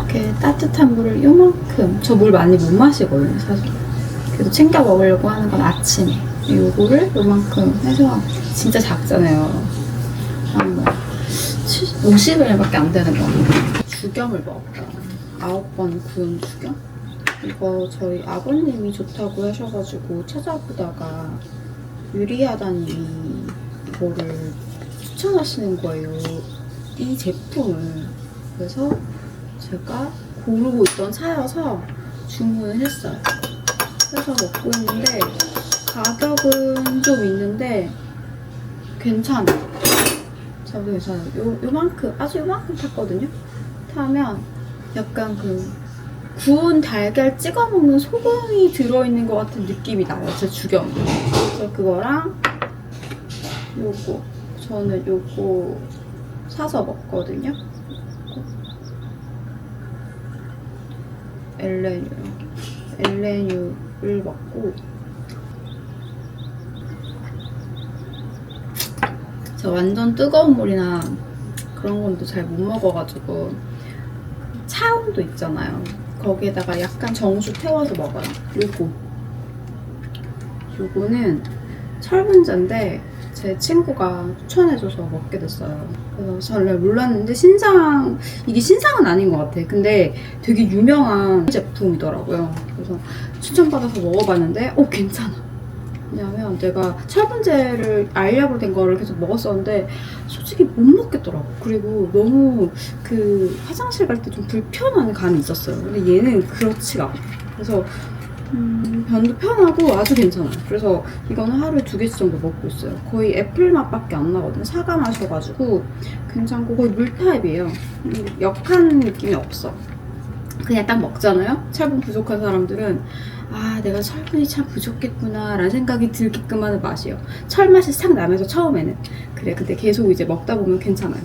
이렇게 따뜻한 물을 요만큼, 저 물 많이 못 마시거든요 사실. 그래도 챙겨 먹으려고 하는 건 아침에 요거를 요만큼 해서, 진짜 작잖아요. 한 뭐 50ml밖에 안 되는 거 같아요. 주겸을 먹었다. 9번 구운 주겸? 이거 저희 아버님이 좋다고 하셔가지고 찾아보다가 유리하다님이 이거를 추천하시는 거예요, 이 제품을. 그래서 제가 고르고 있던 차여서 주문을 했어요. 그래서 먹고 있는데 가격은 좀 있는데 괜찮아요. 저도 괜찮아요. 요만큼, 아주 요만큼 탔거든요. 타면 약간 그 구운 달걀 찍어 먹는 소금이 들어있는 것 같은 느낌이 나요, 제 주겸. 그래서 그거랑 요거, 저는 요거 사서 먹거든요. 엘레뉴를 먹고, 저 완전 뜨거운 물이나 그런 건 또 잘 못 먹어가지고 차온도 있잖아요. 거기에다가 약간 정수 태워서 먹어요. 요거는 철분제인데 제 친구가 추천해줘서 먹게 됐어요. 그래서 잘 몰랐는데 이게 신상은 아닌 것 같아. 근데 되게 유명한 제품이더라고요. 그래서 추천받아서 먹어봤는데 괜찮아. 왜냐면 내가 철분제를 알약으로 된 거를 계속 먹었었는데 솔직히 못 먹겠더라고. 그리고 너무 그 화장실 갈 때 좀 불편한 감이 있었어요. 근데 얘는 그렇지가 않아. 그래서 변도 편하고 아주 괜찮아요. 그래서 이거는 하루에 2개씩 정도 먹고 있어요. 거의 애플 맛밖에 안 나거든요. 사과 맛이어가지고 괜찮고, 거의 물 타입이에요. 역한 느낌이 없어. 그냥 딱 먹잖아요? 철분 부족한 사람들은 내가 철분이 참 부족했구나 라는 생각이 들게끔 하는 맛이에요. 철 맛이 싹 나면서 처음에는 그래. 근데 계속 이제 먹다 보면 괜찮아요.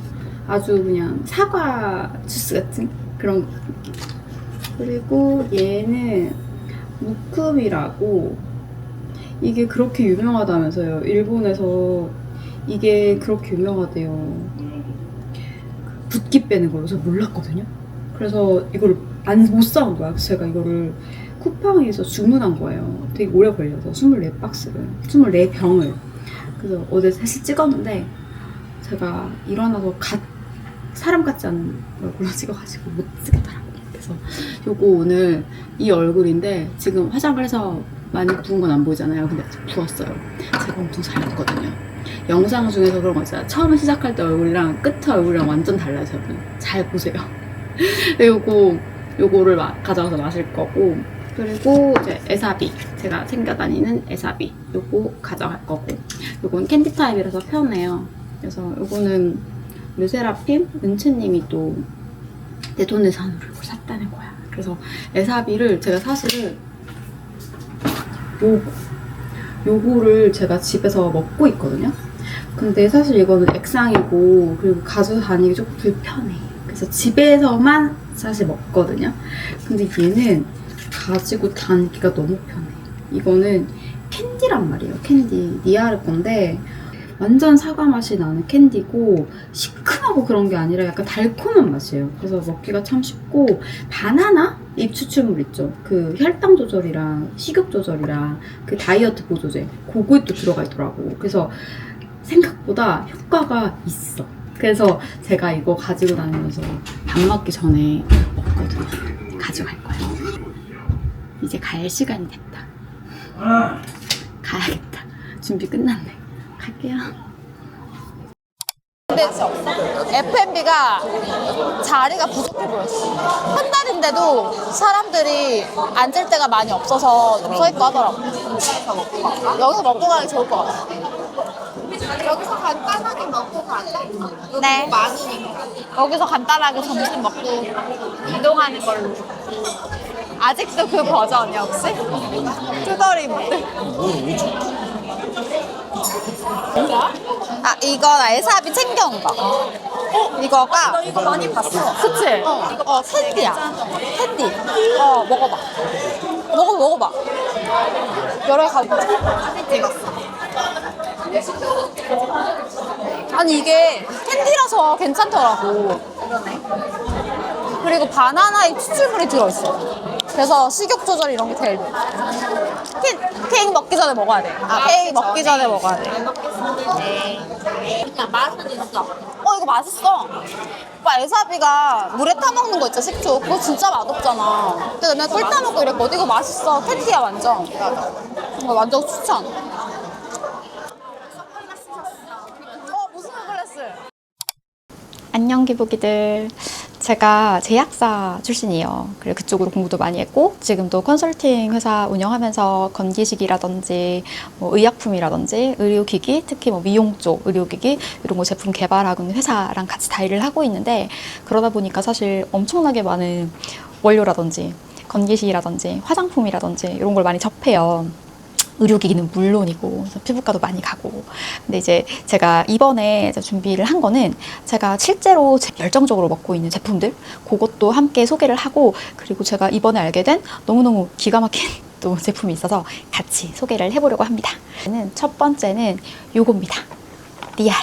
아주 그냥 사과 주스 같은 그런 느낌. 그리고 얘는 무쿰이라고, 이게 그렇게 유명하다면서요. 일본에서 이게 그렇게 유명하대요. 붓기 빼는 걸로. 저 몰랐거든요. 그래서 이거를 못 사온 거야. 그래서 제가 이거를 쿠팡에서 주문한 거예요. 되게 오래 걸려서 24박스를, 24병을. 그래서 어제 사실 찍었는데 제가 일어나서 사람 같지 않은 얼굴로 찍어가지고 못 찍겠더라고요. 그래서 요거 오늘 이 얼굴인데 지금 화장을 해서 많이 부은 건 안 보이잖아요. 근데 부었어요. 제가 엄청 잘 났거든요. 영상 중에서 그런 거 있잖아요. 처음 시작할 때 얼굴이랑 끝에 얼굴이랑 완전 달라요. 저는 잘 보세요. 요거를 가져가서 마실 거고, 그리고 이제 에사비, 제가 챙겨 다니는 에사비 요거 가져갈 거고, 요건 캔디 타입이라서 편해요. 그래서 요거는 르세라핌 은채님이 또 내 돈을 산으로 이걸 샀다는 거야. 그래서 에사비를 제가 사실은 요거를 제가 집에서 먹고 있거든요. 근데 사실 이거는 액상이고, 그리고 가지고 다니기 조금 불편해. 그래서 집에서만 사실 먹거든요. 근데 얘는 가지고 다니기가 너무 편해. 이거는 캔디란 말이에요. 캔디 니아르 건데 완전 사과 맛이 나는 캔디고, 시큼하고 그런 게 아니라 약간 달콤한 맛이에요. 그래서 먹기가 참 쉽고, 바나나 잎 추출물 있죠. 그 혈당 조절이랑 식욕 조절이랑 그 다이어트 보조제, 그것도 들어가 있더라고. 그래서 생각보다 효과가 있어. 그래서 제가 이거 가지고 다니면서 밥 먹기 전에 먹거든요. 가져갈 거예요. 이제 갈 시간이 됐다. 가야겠다. 준비 끝났네. 갈게요. 근데 F&B가 자리가 부족해 보였어. 한 달인데도 사람들이 앉을 데가 많이 없어서 좀 서있고 하더라고. 여기서 먹고 가기 좋을 것 같아. 여기서 간단하게 먹고 가자. 네. 많으니까. 여기서 간단하게 점심 먹고 이동하는 걸로. 아직도 그 버전이야 혹시? 투더리 모드? 이건 에사비 챙겨온 거. 이거가 나 이거 많이 봤어. 그치? 이거 캔디야. 캔디. 먹어봐. 먹어봐. 여러 개 가지고. 사진 찍었어. 아니 이게 캔디라서 괜찮더라고. 그러네. 그리고 바나나잎 추출물이 들어있어. 그래서 식욕 조절 이런 게 제일 좋아. 케이크 먹기 전에 먹어야 돼. 케이크 먹기 전에 먹어야 돼. 그냥 맛은 있어. 이거 맛있어. 오빠 에사비가 물에 타먹는 거 있죠, 식초. 그거 진짜 맛없잖아. 근데 내가 꿀 타먹고 이랬거든. 이거 맛있어. 캔디야, 완전. 이거 완전 추천. 무슨 선글라스? 안녕 기복이들. 제가 제약사 출신이에요. 그리고 그쪽으로 공부도 많이 했고 지금도 컨설팅 회사 운영하면서 건기식이라든지 뭐 의약품이라든지 의료기기, 특히 뭐 미용 쪽 의료기기 이런 거 제품 개발하고 있는 회사랑 같이 다 일을 하고 있는데 그러다 보니까 사실 엄청나게 많은 원료라든지 건기식이라든지 화장품이라든지 이런 걸 많이 접해요. 의료기기는 물론이고 그래서 피부과도 많이 가고. 근데 이제 제가 이번에 준비를 한 거는 제가 실제로 열정적으로 먹고 있는 제품들 그것도 함께 소개를 하고, 그리고 제가 이번에 알게 된 너무너무 기가 막힌 또 제품이 있어서 같이 소개를 해보려고 합니다. 첫 번째는 요겁니다. 리아르.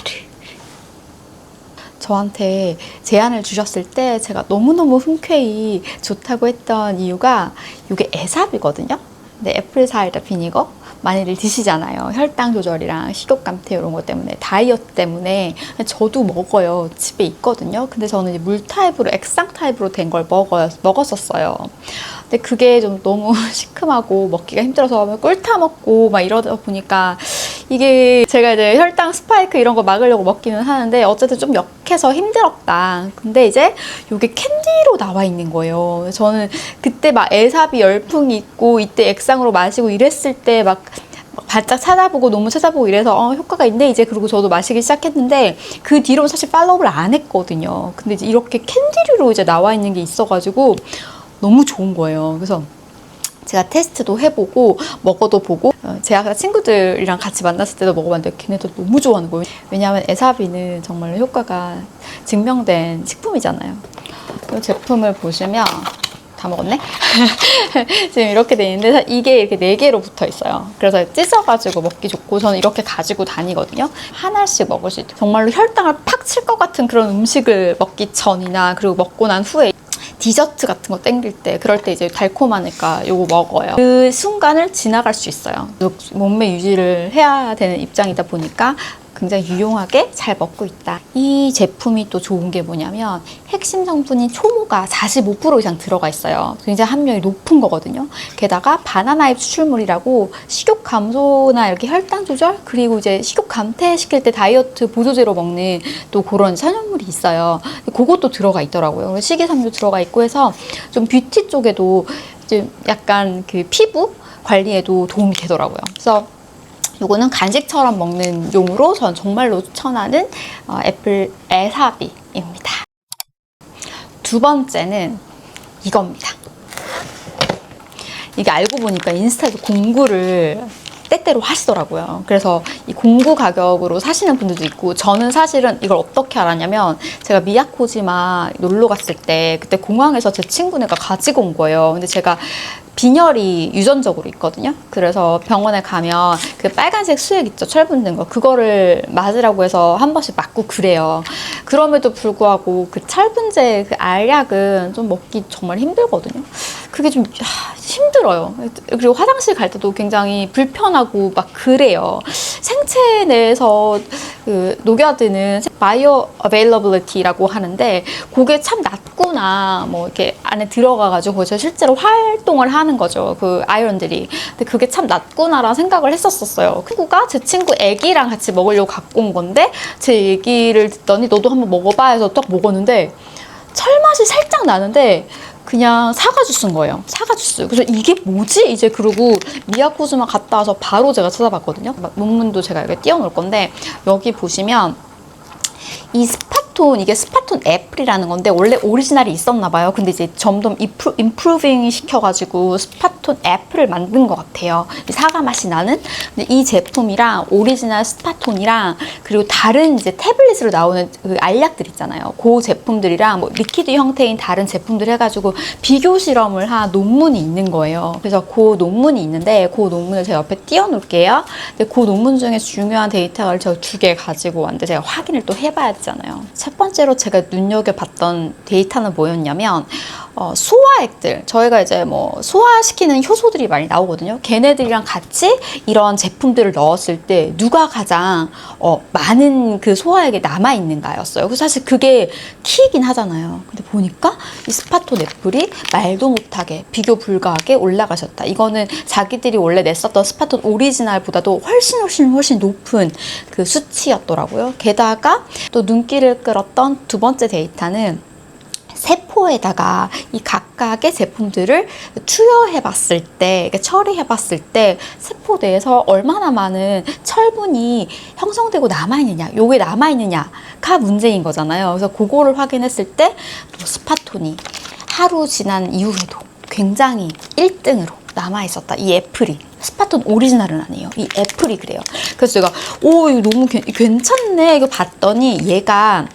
저한테 제안을 주셨을 때 제가 너무너무 흔쾌히 좋다고 했던 이유가 이게 에삽이거든요. 근데 애플 사이다 비니거 많이들 드시잖아요. 혈당 조절이랑 식욕 감퇴 이런 것 때문에, 다이어트 때문에. 저도 먹어요. 집에 있거든요. 근데 저는 이제 물 타입으로, 액상 타입으로 된 걸 먹었었어요. 근데 그게 좀 너무 시큼하고 먹기가 힘들어서 꿀 타 먹고 막 이러다 보니까 이게 제가 이제 혈당 스파이크 이런 거 막으려고 먹기는 하는데 어쨌든 좀 역해서 힘들었다. 근데 이제 이게 캔디로 나와 있는 거예요. 저는 그때 막 에사비 열풍이 있고 이때 액상으로 마시고 이랬을 때 막 바짝 찾아보고 너무 찾아보고 이래서 효과가 있네 이제, 그리고 저도 마시기 시작했는데 그 뒤로 사실 팔로우를 안 했거든요. 근데 이제 이렇게 캔디류로 이제 나와 있는 게 있어가지고 너무 좋은 거예요. 그래서 제가 테스트도 해보고 먹어도 보고 제가 친구들이랑 같이 만났을 때도 먹어봤는데 걔네도 너무 좋아하는 거예요. 왜냐하면 에사비는 정말 효과가 증명된 식품이잖아요. 이 제품을 보시면 다 먹었네? 지금 이렇게 돼 있는데 이게 이렇게 4개로 붙어 있어요. 그래서 찢어가지고 먹기 좋고 저는 이렇게 가지고 다니거든요. 하나씩 먹을 수 있고 정말로 혈당을 팍 칠 것 같은 그런 음식을 먹기 전이나 그리고 먹고 난 후에 디저트 같은 거 땡길 때, 그럴 때 이제 달콤하니까 요거 먹어요. 그 순간을 지나갈 수 있어요. 몸매 유지를 해야 되는 입장이다 보니까 굉장히 유용하게 잘 먹고 있다. 이 제품이 또 좋은 게 뭐냐면 핵심 성분인 초모가 45% 이상 들어가 있어요. 굉장히 함량이 높은 거거든요. 게다가 바나나잎 추출물이라고 식욕 감소나 이렇게 혈당 조절, 그리고 이제 식욕 감퇴시킬 때 다이어트 보조제로 먹는 또 그런 천연물이 있어요. 그것도 들어가 있더라고요. 식이섬유 들어가 있고 해서 좀 뷰티 쪽에도 좀 약간 그 피부 관리에도 도움이 되더라고요. 그래서 요거는 간식처럼 먹는 용으로 전 정말로 추천하는 애플 에사비입니다. 두 번째는 이겁니다. 이게 알고 보니까 인스타에서 공구를 때때로 하시더라고요. 그래서 이 공구 가격으로 사시는 분들도 있고, 저는 사실은 이걸 어떻게 알았냐면 제가 미야코지마 놀러 갔을 때 그때 공항에서 제 친구네가 가지고 온 거예요. 근데 제가 빈혈이 유전적으로 있거든요. 그래서 병원에 가면 그 빨간색 수액 있죠, 철분 든 거, 그거를 맞으라고 해서 한 번씩 맞고 그래요. 그럼에도 불구하고 그 철분제 그 알약은 좀 먹기 정말 힘들거든요. 그게 좀 힘들어요. 그리고 화장실 갈 때도 굉장히 불편하고 막 그래요. 생체 내에서 그 녹여드는 바이오 어베일러빌리티라고 하는데 그게 참 낮구나, 뭐 이렇게 안에 들어가가지고 거기서 실제로 활동을 하는 거죠, 그 아이언들이. 근데 그게 참 낮구나라는 생각을 했었어요. 친구가 제 친구 애기랑 같이 먹으려고 갖고 온 건데 제 얘기를 듣더니 너도 한번 먹어봐 해서 딱 먹었는데 철맛이 살짝 나는데 그냥 사과 주스인 거예요. 사과 주스. 그래서 이게 뭐지? 이제 그러고 미야코즈마 갔다 와서 바로 제가 찾아봤거든요. 논문도 제가 여기 띄워놓을 건데 여기 보시면 이 스파톤, 이게 스파톤 애플이라는 건데 원래 오리지널이 있었나 봐요. 근데 이제 점점 임프루빙 시켜가지고 스파톤 애플을 만든 것 같아요. 이 사과 맛이 나는. 근데 이 제품이랑 오리지널 스파톤이랑 그리고 다른 이제 태블릿으로 나오는 그 알약들 있잖아요. 그 제품들이랑 뭐 리퀴드 형태인 다른 제품들 해가지고 비교 실험을 한 논문이 있는 거예요. 그래서 그 논문이 있는데 그 논문을 제가 옆에 띄워놓을게요. 근데 그 논문 중에 중요한 데이터를 제가 2개 가지고 왔는데 제가 확인을 또 해봐야 되잖아요. 첫 번째로 제가 눈여겨봤던 데이터는 뭐였냐면 소화액들, 저희가 이제 뭐 소화시키는 효소들이 많이 나오거든요. 걔네들이랑 같이 이런 제품들을 넣었을 때 누가 가장 많은 그 소화액에 남아있는가였어요. 그래서 사실 그게 키이긴 하잖아요. 근데 보니까 이 스파톤 애플이 말도 못하게 비교 불가하게 올라가셨다. 이거는 자기들이 원래 냈었던 스파톤 오리지널보다도 훨씬 높은 그 수치였더라고요. 게다가 또 눈길을 끌었던 두 번째 데이터는 세포에다가 이 각각의 제품들을 투여해봤을 때, 처리해봤을 때 세포 내에서 얼마나 많은 철분이 형성되고 남아있느냐, 요게 남아있느냐가 문제인 거잖아요. 그래서 그거를 확인했을 때 또 스파톤이 하루 지난 이후에도 굉장히 1등으로 남아있었다. 이 애플이. 스파톤 오리지널은 아니에요. 이 애플이 그래요. 그래서 제가 이거 너무 괜찮네. 이거 봤더니 얘가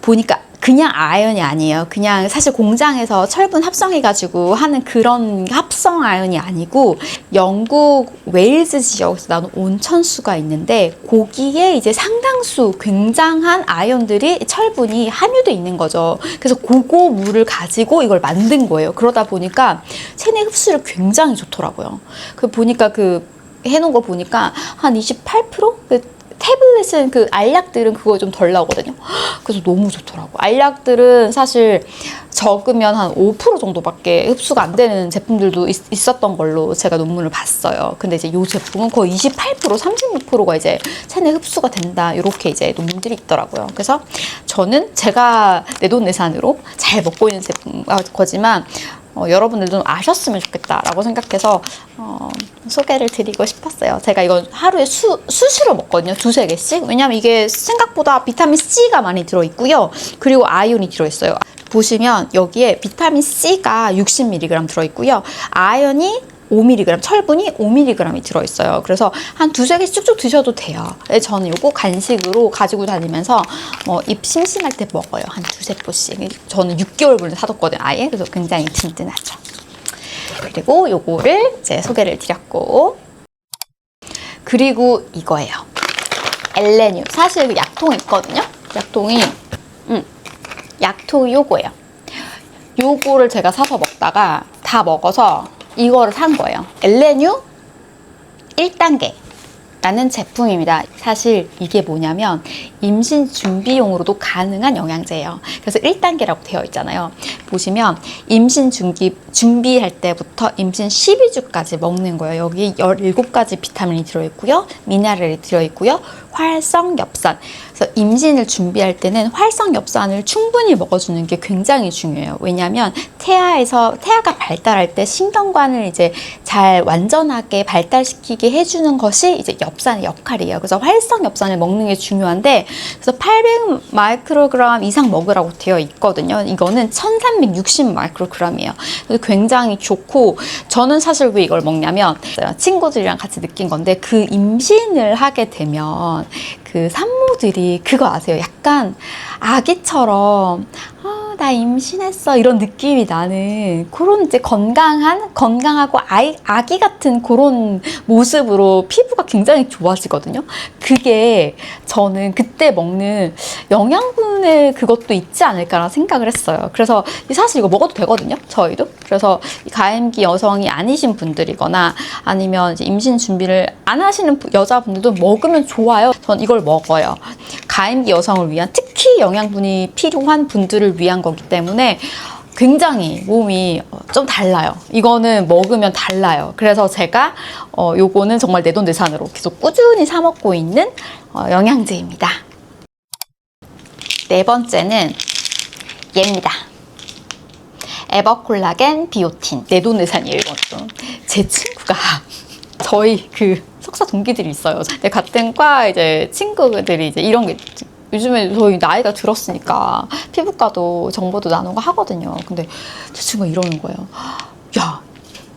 보니까 그냥 아연이 아니에요. 그냥 사실 공장에서 철분 합성해가지고 하는 그런 합성 아연이 아니고 영국 웨일즈 지역에서 나온 온천수가 있는데 거기에 이제 상당수 굉장한 아연들이 철분이 함유돼 있는 거죠. 그래서 그거 물을 가지고 이걸 만든 거예요. 그러다 보니까 체내 흡수를 굉장히 좋더라고요. 보니까 해놓은 거 보니까 한 28%? 태블릿은 알약들은 그거 좀 덜 나오거든요. 그래서 너무 좋더라고. 알약들은 사실 적으면 한 5% 정도밖에 흡수가 안 되는 제품들도 있었던 걸로 제가 논문을 봤어요. 근데 이제 이 제품은 거의 28%, 36%가 이제 체내 흡수가 된다. 이렇게 이제 논문들이 있더라고요. 그래서 저는 제가 내돈내산으로 잘 먹고 있는 거지만 여러분들도 좀 아셨으면 좋겠다라고 생각해서 소개를 드리고 싶었어요. 제가 이건 하루에 수시로 먹거든요. 2-3개씩. 왜냐면 이게 생각보다 비타민 C가 많이 들어있고요. 그리고 아연이 들어있어요. 보시면 여기에 비타민 C가 60mg 들어있고요. 아연이 5mg, 철분이 5mg이 들어있어요. 그래서 한 2-3개씩 쭉쭉 드셔도 돼요. 저는 이거 간식으로 가지고 다니면서 입 심심할 때 먹어요. 한 2-3포씩. 저는 6개월분을 사뒀거든요. 아예. 그래서 굉장히 든든하죠. 그리고 요거를 이제 소개를 드렸고, 그리고 이거예요. 엘레뉴. 사실 그 약통이 있거든요. 약통이 요거예요. 요거를 제가 사서 먹다가 다 먹어서 이거를 산 거예요. 엘레뉴 1단계 라는 제품입니다. 사실 이게 뭐냐면 임신 준비용으로도 가능한 영양제예요. 그래서 1단계라고 되어 있잖아요. 보시면 임신 준비할 때부터 임신 12주까지 먹는 거예요. 여기 17가지 비타민이 들어있고요. 미네랄이 들어있고요. 활성엽산. 그래서 임신을 준비할 때는 활성엽산을 충분히 먹어주는 게 굉장히 중요해요. 왜냐하면 태아가 발달할 때 신경관을 이제 잘 완전하게 발달시키게 해주는 것이 이제 엽산의 역할이에요. 그래서 활성엽산을 먹는 게 중요한데, 그래서 800 마이크로그램 이상 먹으라고 되어 있거든요. 이거는 1360 마이크로그램이에요. 그래서 굉장히 좋고, 저는 사실 왜 이걸 먹냐면 친구들이랑 같이 느낀 건데, 그 임신을 하게 되면 그 산모들이 그거 아세요? 약간 아기처럼 나 임신했어 이런 느낌이 나는 그런 이제 건강하고 아기 같은 그런 모습으로 피부가 굉장히 좋아지거든요. 그게 저는 그때 먹는 영양분의 그것도 있지 않을까라는 생각을 했어요. 그래서 사실 이거 먹어도 되거든요. 저희도. 그래서 가임기 여성이 아니신 분들이거나 아니면 이제 임신 준비를 안 하시는 여자분들도 먹으면 좋아요. 전 이걸 먹어요. 가임기 여성을 위한 특히 영양분이 필요한 분들을 위한 거기 때문에 굉장히 몸이 좀 달라요. 이거는 먹으면 달라요. 그래서 제가 요거는 정말 내돈내산으로 계속 꾸준히 사 먹고 있는 영양제입니다. 네 번째는 얘입니다. 에버콜라겐 비오틴. 내돈내산이에요, 이것도. 제 친구가 저희 석사 동기들이 있어요. 같은 과 이제 친구들이 이제 이런 게 요즘에 저희 나이가 들었으니까 피부과도 정보도 나누고 하거든요. 근데 제 친구가 이러는 거예요. 야,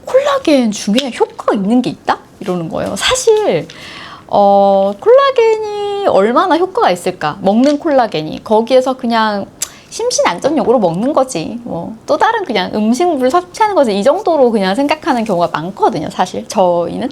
콜라겐 중에 효과가 있는 게 있다? 이러는 거예요. 사실 콜라겐이 얼마나 효과가 있을까? 먹는 콜라겐이. 거기에서 그냥 심신안전용으로 먹는 거지. 뭐 또 다른 그냥 음식물을 섭취하는 거지. 이 정도로 그냥 생각하는 경우가 많거든요, 사실 저희는.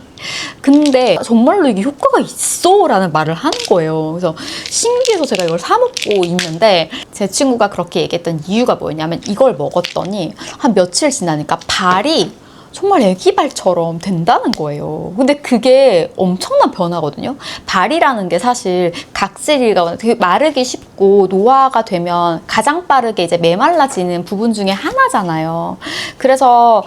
근데 정말로 이게 효과가 있어 라는 말을 하는 거예요. 그래서 신기해서 제가 이걸 사 먹고 있는데, 제 친구가 그렇게 얘기했던 이유가 뭐였냐면, 이걸 먹었더니 한 며칠 지나니까 발이 정말 애기발처럼 된다는 거예요. 근데 그게 엄청난 변화거든요. 발이라는 게 사실 각질이가 되게 마르기 쉽고 노화가 되면 가장 빠르게 이제 메말라지는 부분 중에 하나잖아요. 그래서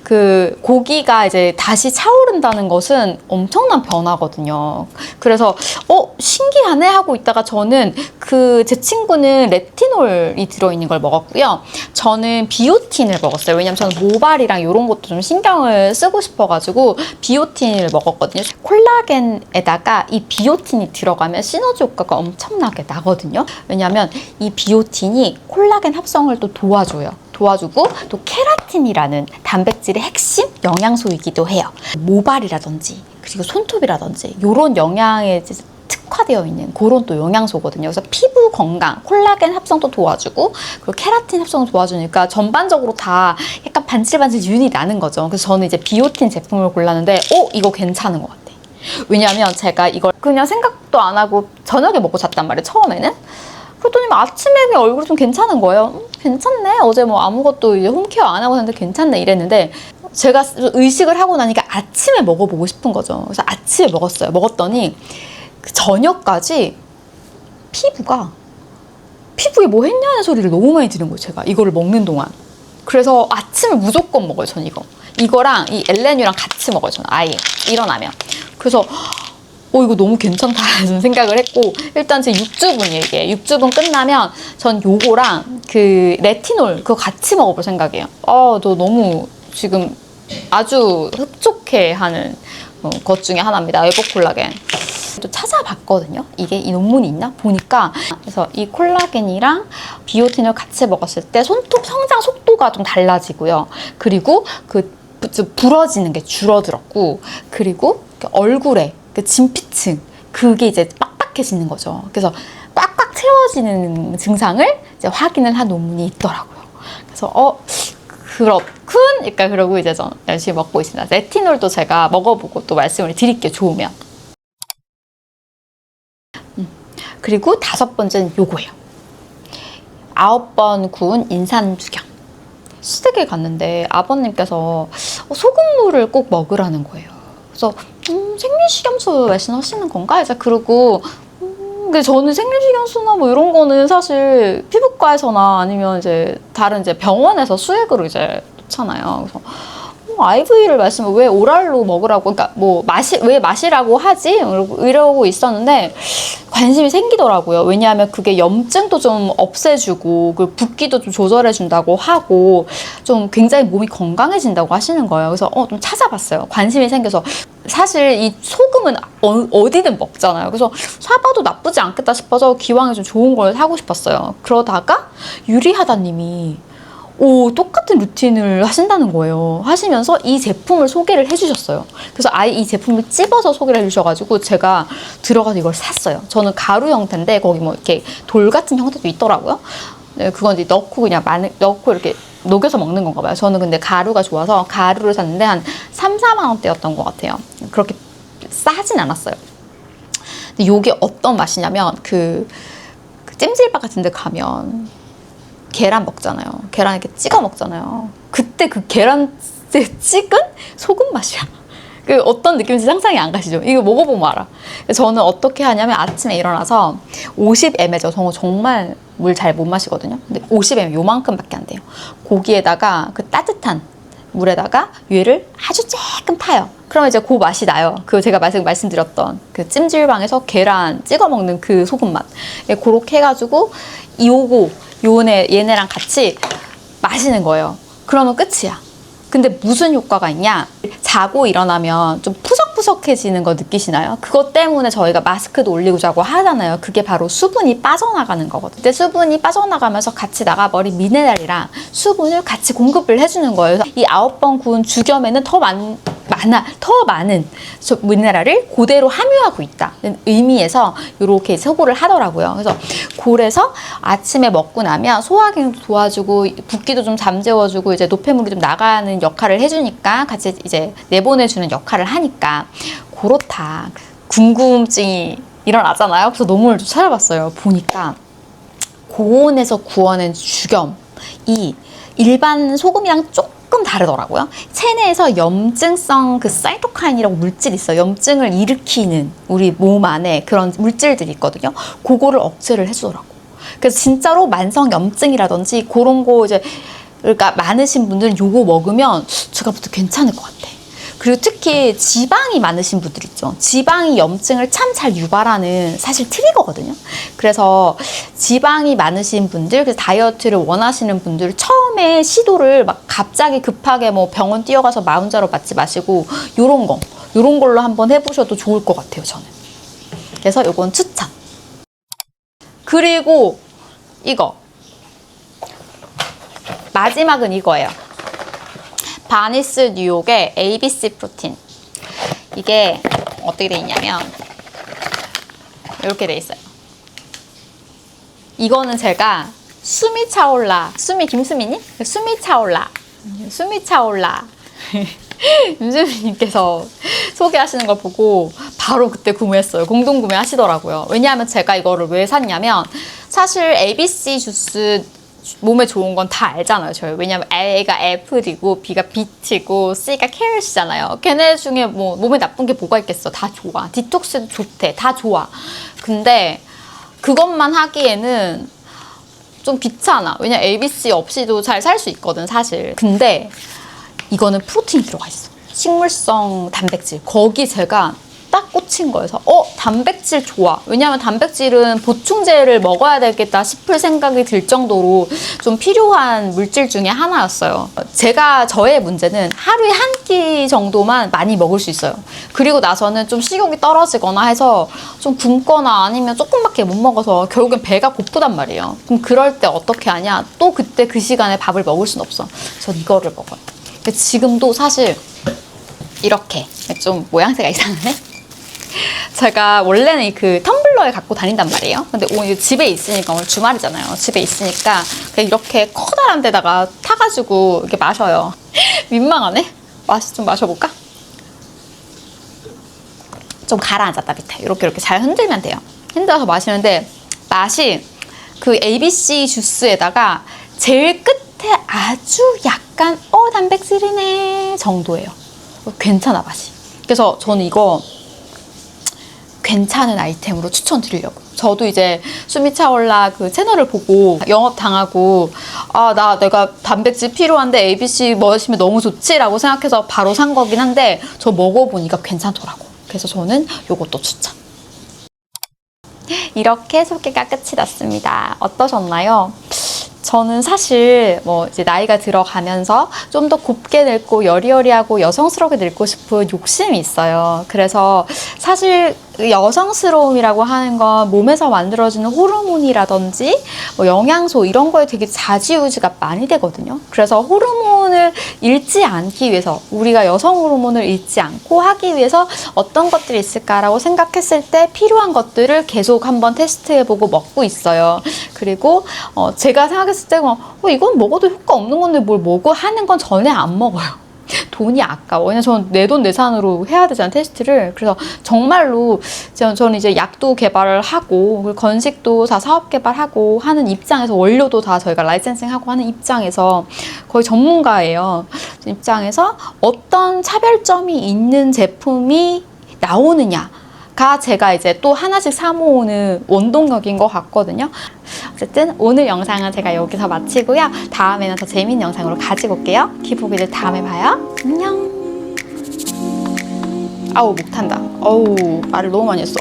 그 고기가 이제 다시 차오른다는 것은 엄청난 변화거든요. 그래서 신기하네 하고 있다가 저는 제 친구는 레티놀이 들어있는 걸 먹었고요. 저는 비오틴을 먹었어요. 왜냐면 저는 모발이랑 이런 것도 좀 신경을 쓰고 싶어가지고 비오틴을 먹었거든요. 콜라겐에다가 이 비오틴이 들어가면 시너지 효과가 엄청나게 나거든요. 왜냐면 이 비오틴이 콜라겐 합성을 또 도와주고 또 케라틴이라는 단백질의 핵심 영양소이기도 해요. 모발이라든지 그리고 손톱이라든지 이런 영양에 특화되어 있는 그런 또 영양소거든요. 그래서 피부 건강, 콜라겐 합성도 도와주고 그리고 케라틴 합성도 도와주니까 전반적으로 다 약간 반질반질 윤이 나는 거죠. 그래서 저는 이제 비오틴 제품을 골랐는데 이거 괜찮은 것 같아. 왜냐하면 제가 이걸 그냥 생각도 안 하고 저녁에 먹고 잤단 말이에요, 처음에는. 그랬더니 아침에 그냥 얼굴이 좀 괜찮은 거예요. 괜찮네. 어제 뭐 아무것도 이제 홈케어 안 하고 잤는데 괜찮네 이랬는데, 제가 의식을 하고 나니까 아침에 먹어보고 싶은 거죠. 그래서 아침에 먹었어요. 먹었더니 그 저녁까지 피부에 뭐 했냐는 소리를 너무 많이 들은 거예요, 제가 이거를 먹는 동안. 그래서 아침에 무조건 먹어요, 전 이거랑 이 엘레뉴랑 같이 먹어요, 저는 아예 일어나면. 그래서 이거 너무 괜찮다라는 생각을 했고, 일단 제 육주분이에요, 이게. 육주분 끝나면 전 요거랑 그 레티놀 그거 같이 먹어볼 생각이에요. 너 너무 지금 아주 흡족해 하는 것 중에 하나입니다. 에버콜라겐. 또 찾아봤거든요. 이게 이 논문이 있나? 보니까. 그래서 이 콜라겐이랑 비오틴을 같이 먹었을 때 손톱 성장 속도가 좀 달라지고요. 그리고 부러지는 게 줄어들었고, 그리고 얼굴에 그 진피층 그게 이제 빡빡해지는 거죠. 그래서 꽉꽉 채워지는 증상을 이제 확인을 한 논문이 있더라고요. 그래서 그렇군. 그러니까 그러고 이제 저 열심히 먹고 있습니다. 레티놀도 제가 먹어보고 또 말씀을 드릴게요, 좋으면. 그리고 5번째는 요거예요. 9번 구운 인삼주경. 시댁에 갔는데 아버님께서 소금물을 꼭 먹으라는 거예요. 그래서 생리식염수 말씀하시는 건가? 이제 그러고 근데 저는 생리식염수나 뭐 이런 거는 사실 피부과에서나 아니면 이제 다른 이제 병원에서 수액으로 이제 놓잖아요. 그래서 IV를 말씀을 왜 오랄로 먹으라고, 그러니까 왜 마시라고 하지? 이러고 있었는데 관심이 생기더라고요. 왜냐하면 그게 염증도 좀 없애주고 그 붓기도 좀 조절해준다고 하고 좀 굉장히 몸이 건강해진다고 하시는 거예요. 그래서 좀 찾아봤어요. 관심이 생겨서. 사실 이 소금은 어디든 먹잖아요. 그래서 사봐도 나쁘지 않겠다 싶어서 기왕에 좀 좋은 걸 사고 싶었어요. 그러다가 유리하다님이 똑같은 루틴을 하신다는 거예요. 하시면서 이 제품을 소개를 해주셨어요. 그래서 아예 이 제품을 찝어서 소개를 해주셔가지고 제가 들어가서 이걸 샀어요. 저는 가루 형태인데 거기 뭐 이렇게 돌 같은 형태도 있더라고요. 네, 그건 이제 넣고 그냥 넣고 이렇게 녹여서 먹는 건가 봐요. 저는 근데 가루가 좋아서 가루를 샀는데 한 3, 4만 원대였던 것 같아요. 그렇게 싸진 않았어요. 근데 이게 어떤 맛이냐면 그 찜질방 같은 데 가면 계란 먹잖아요. 계란 이렇게 찍어 먹잖아요. 그때 그 계란에 찍은 소금 맛이야. 그 어떤 느낌인지 상상이 안 가시죠? 이거 먹어보면 알아. 저는 어떻게 하냐면 아침에 일어나서 50ml죠. 정말 물 잘 못 마시거든요. 근데 50ml 요만큼밖에 안 돼요. 거기에다가 그 따뜻한 물에다가 얘를 아주 조금 타요. 그러면 이제 그 맛이 나요. 그 제가 말씀드렸던 그 찜질방에서 계란 찍어 먹는 그 소금 맛. 그렇게 해가지고 얘네랑 같이 마시는 거예요. 그러면 끝이야. 근데 무슨 효과가 있냐? 자고 일어나면 좀 푸석푸석해지는 거 느끼시나요? 그것 때문에 저희가 마스크도 올리고 자고 하잖아요. 그게 바로 수분이 빠져나가는 거거든요. 근데 수분이 빠져나가면서 같이 나가버린 미네랄이랑 수분을 같이 공급을 해주는 거예요. 이 9번 구운 주겸에는 더 더 많은 미네랄을 그대로 함유하고 있다는 의미에서 이렇게 소고를 하더라고요. 그래서 골에서 아침에 먹고 나면 소화기능도 도와주고 붓기도 좀 잠재워주고 이제 노폐물이 좀 나가는 역할을 해주니까 같이 이제 내보내주는 역할을 하니까 그렇다. 궁금증이 일어나잖아요. 그래서 논문을 좀 찾아봤어요. 보니까 고온에서 구워낸 죽염이 일반 소금이랑 조금 다르더라고요. 체내에서 염증성 그 사이토카인이라고 물질이 있어요. 염증을 일으키는 우리 몸 안에 그런 물질들이 있거든요. 그거를 억제를 해주더라고. 그래서 진짜로 만성 염증이라든지 그런 거 이제 그러니까 많으신 분들은 요거 먹으면 제가 볼 때 괜찮을 것 같아. 그리고 특히 지방이 많으신 분들 있죠. 지방이 염증을 참 잘 유발하는 사실 트리거거든요. 그래서 지방이 많으신 분들, 그래서 다이어트를 원하시는 분들 처음에 시도를 막 갑자기 급하게 뭐 병원 뛰어가서 마음자로 맞지 마시고 요런 걸로 한번 해보셔도 좋을 것 같아요, 저는. 그래서 요건 추천. 그리고 이거. 마지막은 이거예요. 바니스 뉴욕의 ABC 프로틴. 이게 어떻게 돼 있냐면 이렇게 돼 있어요. 이거는 제가 숨이 차올라. 김수미님? 숨이 차올라. 윤수미님께서 소개하시는 걸 보고 바로 그때 구매했어요. 공동 구매하시더라고요. 왜냐하면 제가 이거를 왜 샀냐면 사실 ABC 주스 몸에 좋은 건 다 알잖아요, 저희. 왜냐면 A가 애플이고 B가 비트고 C가 캐럿이잖아요. 걔네 중에 뭐 몸에 나쁜 게 뭐가 있겠어? 다 좋아. 디톡스도 좋대. 다 좋아. 근데 그것만 하기에는 좀 귀찮아. 왜냐면 ABC 없이도 잘 살 수 있거든, 사실. 근데 이거는 프로틴이 들어가 있어. 식물성 단백질. 거기 제가 딱 꽂힌 거여서 단백질 좋아. 왜냐하면 단백질은 보충제를 먹어야 되겠다 싶을 생각이 들 정도로 좀 필요한 물질 중에 하나였어요. 저의 문제는 하루에 한 끼 정도만 많이 먹을 수 있어요. 그리고 나서는 좀 식욕이 떨어지거나 해서 좀 굶거나 아니면 조금밖에 못 먹어서 결국엔 배가 고프단 말이에요. 그럼 그럴 때 어떻게 하냐? 또 그때 그 시간에 밥을 먹을 순 없어. 전 이거를 먹어요. 근데 지금도 사실 이렇게 좀 모양새가 이상하네? 제가 원래는 그 텀블러에 갖고 다닌단 말이에요. 근데 오늘 집에 있으니까, 오늘 주말이잖아요. 집에 있으니까 그냥 이렇게 커다란 데다가 타가지고 이렇게 마셔요. 민망하네? 좀 마셔볼까? 좀 가라앉았다 밑에. 이렇게 잘 흔들면 돼요. 흔들어서 마시는데 맛이 그 ABC 주스에다가 제일 끝에 아주 약간 단백질이네 정도예요. 괜찮아, 맛이. 그래서 저는 이거 괜찮은 아이템으로 추천드리려고. 저도 이제 숨이 차올라 그 채널을 보고 영업 당하고 내가 단백질 필요한데 ABC 먹으시면 너무 좋지라고 생각해서 바로 산 거긴 한데 저 먹어보니까 괜찮더라고. 그래서 저는 요것도 추천. 이렇게 소개가 끝이 났습니다. 어떠셨나요? 저는 사실 뭐 이제 나이가 들어가면서 좀 더 곱게 늙고 여리여리하고 여성스럽게 늙고 싶은 욕심이 있어요. 그래서 사실 여성스러움이라고 하는 건 몸에서 만들어지는 호르몬이라든지 뭐 영양소 이런 거에 되게 좌지우지가 많이 되거든요. 그래서 호르몬을 잃지 않기 위해서, 우리가 여성 호르몬을 잃지 않고 하기 위해서 어떤 것들이 있을까라고 생각했을 때 필요한 것들을 계속 한번 테스트해보고 먹고 있어요. 그리고 제가 생각했을 때 이건 먹어도 효과 없는 건데 뭘 먹어 하는 건 전혀 안 먹어요. 돈이 아까워. 왜냐면 저는 내돈내산으로 해야 되잖아요, 테스트를. 그래서 정말로 저는 이제 약도 개발을 하고 그리고 건식도 다 사업 개발하고 하는 입장에서, 원료도 다 저희가 라이센싱하고 하는 입장에서 거의 전문가예요. 입장에서 어떤 차별점이 있는 제품이 나오느냐가 제가 이제 또 하나씩 사 모으는 원동력인 것 같거든요. 어쨌든 오늘 영상은 제가 여기서 마치고요. 다음에는 더 재미있는 영상으로 가지고 올게요. 기부비들 다음에 봐요. 안녕. 아우 목 탄다. 어우 말을 너무 많이 했어.